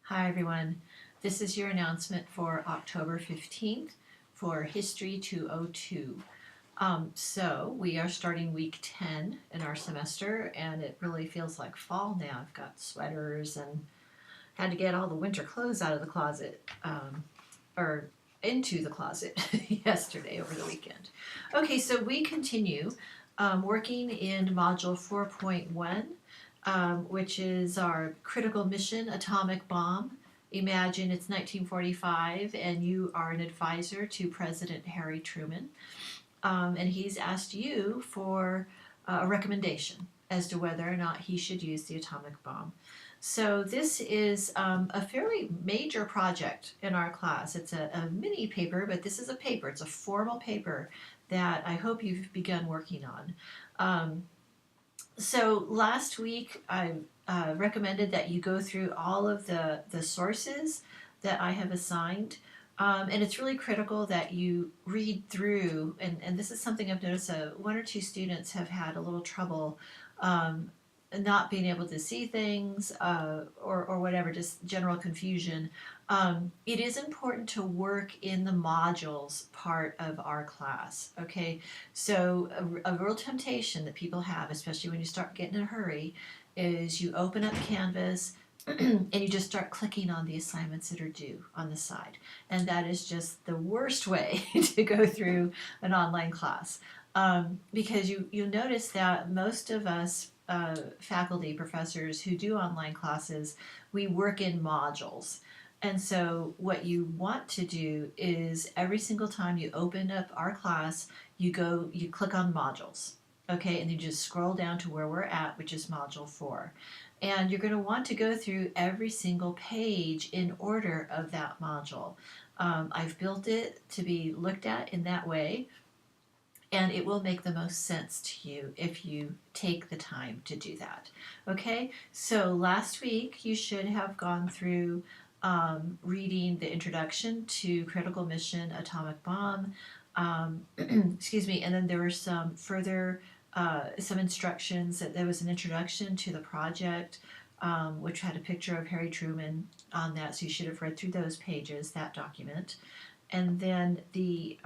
Hi everyone. This is your announcement for October 15th for History 202. So we are starting week 10 in our semester and it really feels like fall now. I've got sweaters and had to get all the winter clothes out of the closet or into the closet yesterday over the weekend. Okay, so we continue working in Module 4.1, which is our critical mission atomic bomb. Imagine it's 1945 and you are an advisor to President Harry Truman, and he's asked you for a recommendation as to whether or not he should use the atomic bomb. So this is a fairly major project in our class. It's a mini paper, but this is a paper. It's a formal paper that I hope you've begun working on. So last week I recommended that you go through all of the sources that I have assigned. And it's really critical that you read through, and this is something I've noticed one or two students have had a little trouble not being able to see things or whatever, just general confusion. It is important to work in the modules part of our class, okay? So a real temptation that people have, especially when you start getting in a hurry, is you open up Canvas and you just start clicking on the assignments that are due on the side. And that is just the worst way to go through an online class. Because you'll notice that most of us faculty, professors who do online classes, we work in modules. And so what you want to do is every single time you open up our class, you click on modules, okay? And you just scroll down to where we're at, which is module 4. And you're going to want to go through every single page in order of that module. I've built it to be looked at in that way, and it will make the most sense to you if you take the time to do that. Okay, so last week you should have gone through reading the introduction to Critical Mission Atomic Bomb, excuse me, and then there were some further some instructions. That there was an introduction to the project, which had a picture of Harry Truman on that, so you should have read through those pages, that document. And then the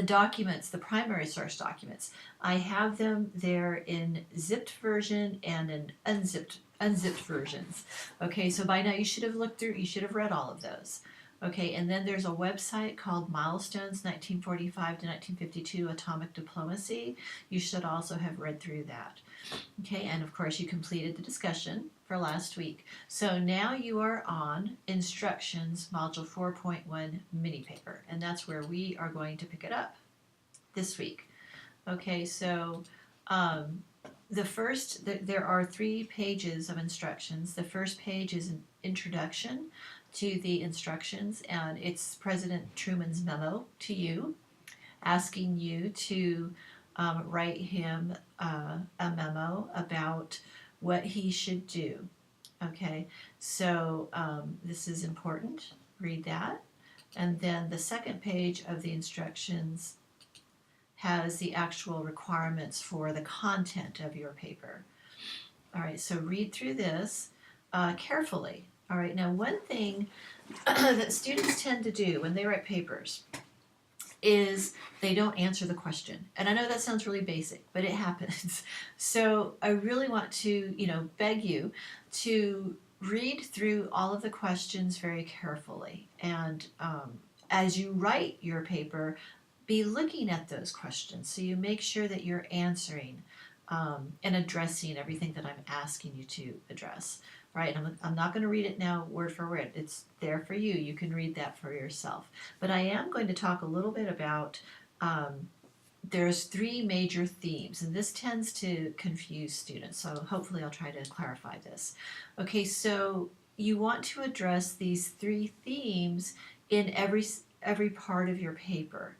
documents, the primary source documents, I have them there in zipped version and in unzipped versions. Okay, so by now you should have looked through, you should have read all of those. Okay, and then there's a website called Milestones 1945 to 1952 Atomic Diplomacy. You should also have read through that. Okay, and of course you completed the discussion for last week. So now you are on Instructions, Module 4.1 mini paper, and that's where we are going to pick it up this week. Okay, so there are 3 pages of instructions. The first page is an introduction to the instructions, and it's President Truman's memo to you, asking you to write him a memo about what he should do. Okay, so this is important. Read that. And then the second page of the instructions has the actual requirements for the content of your paper. All right, so read through this carefully. All right, now one thing that students tend to do when they write papers is they don't answer the question. And I know that sounds really basic, but it happens. So I really want to, beg you to read through all of the questions very carefully. And as you write your paper, be looking at those questions so you make sure that you're answering and addressing everything that I'm asking you to address. Right, I'm not going to read it now word for word. It's there for you. You can read that for yourself. But I am going to talk a little bit about, there's 3 major themes, and this tends to confuse students, so hopefully I'll try to clarify this. Okay, so you want to address these 3 themes in every part of your paper.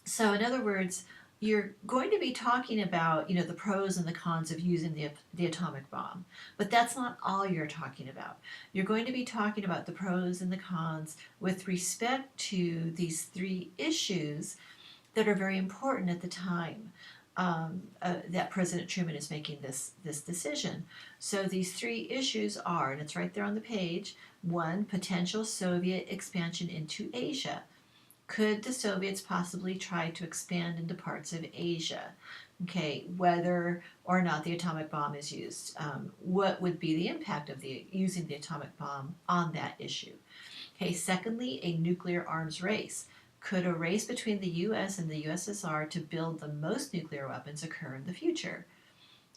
So in other words, you're going to be talking about, the pros and the cons of using the atomic bomb. But that's not all you're talking about. You're going to be talking about the pros and the cons with respect to these 3 issues that are very important at the time. that President Truman is making this decision. So these three issues are, and it's right there on the page. One, potential Soviet expansion into Asia. Could the Soviets possibly try to expand into parts of Asia? Okay, whether or not the atomic bomb is used. What would be the impact of using the atomic bomb on that issue? Okay, secondly, a nuclear arms race. Could a race between the US and the USSR to build the most nuclear weapons occur in the future?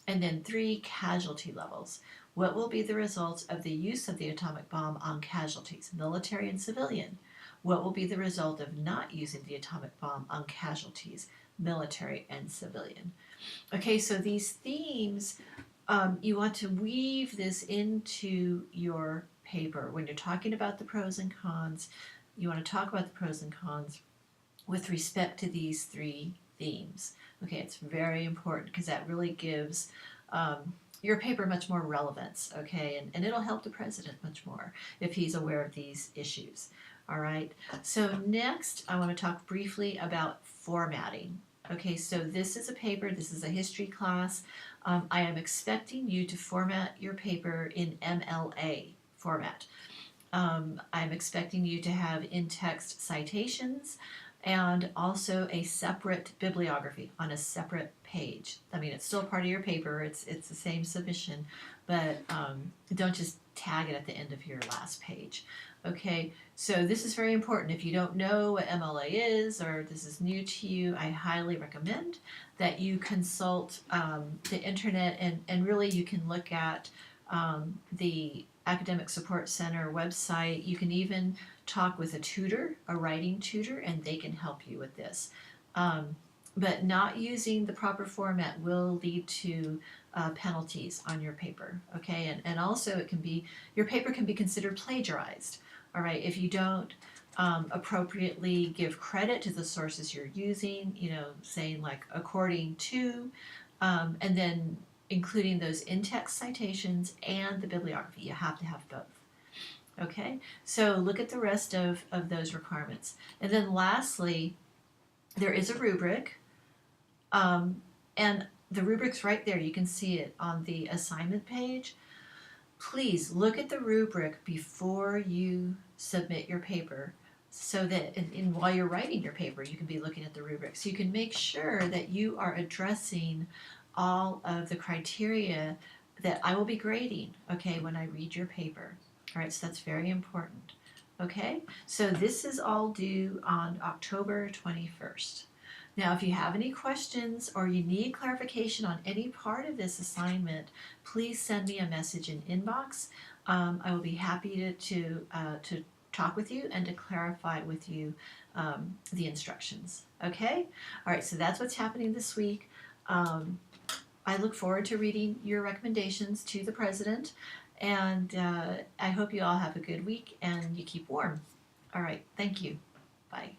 And then three, casualty levels. What will be the results of the use of the atomic bomb on casualties, military and civilian? What will be the result of not using the atomic bomb on casualties, military and civilian? Okay, so these themes, you want to weave this into your paper. When you're talking about the pros and cons, you want to talk about the pros and cons with respect to these three themes. Okay, it's very important because that really gives your paper much more relevance, okay, and it'll help the president much more if he's aware of these issues. All right, so next I want to talk briefly about formatting. Okay, so this is a paper, this is a history class. I am expecting you to format your paper in MLA format. I'm expecting you to have in-text citations and also a separate bibliography on a separate page. I mean, it's still part of your paper, it's the same submission, but don't just tag it at the end of your last page. Okay, so this is very important. If you don't know what MLA is or this is new to you, I highly recommend that you consult the internet and really you can look at the Academic Support Center website. You can even talk with a tutor, a writing tutor, and they can help you with this. But not using the proper format will lead to penalties on your paper, okay? And also it can be, your paper can be considered plagiarized, all right? If you don't appropriately give credit to the sources you're using, you know, saying like according to, and then including those in-text citations and the bibliography. You have to have both. Okay, so look at the rest of those requirements. And then lastly, there is a rubric, and the rubric's right there. You can see it on the assignment page. Please look at the rubric before you submit your paper so that while you're writing your paper, you can be looking at the rubric. So you can make sure that you are addressing all of the criteria that I will be grading, okay, when I read your paper. All right, so that's very important. Okay, so this is all due on October 21st. Now, if you have any questions or you need clarification on any part of this assignment, please send me a message in inbox. I will be happy to talk with you and to clarify with you the instructions. Okay? All right, so that's what's happening this week. I look forward to reading your recommendations to the president, and I hope you all have a good week and you keep warm. All right, thank you. Bye.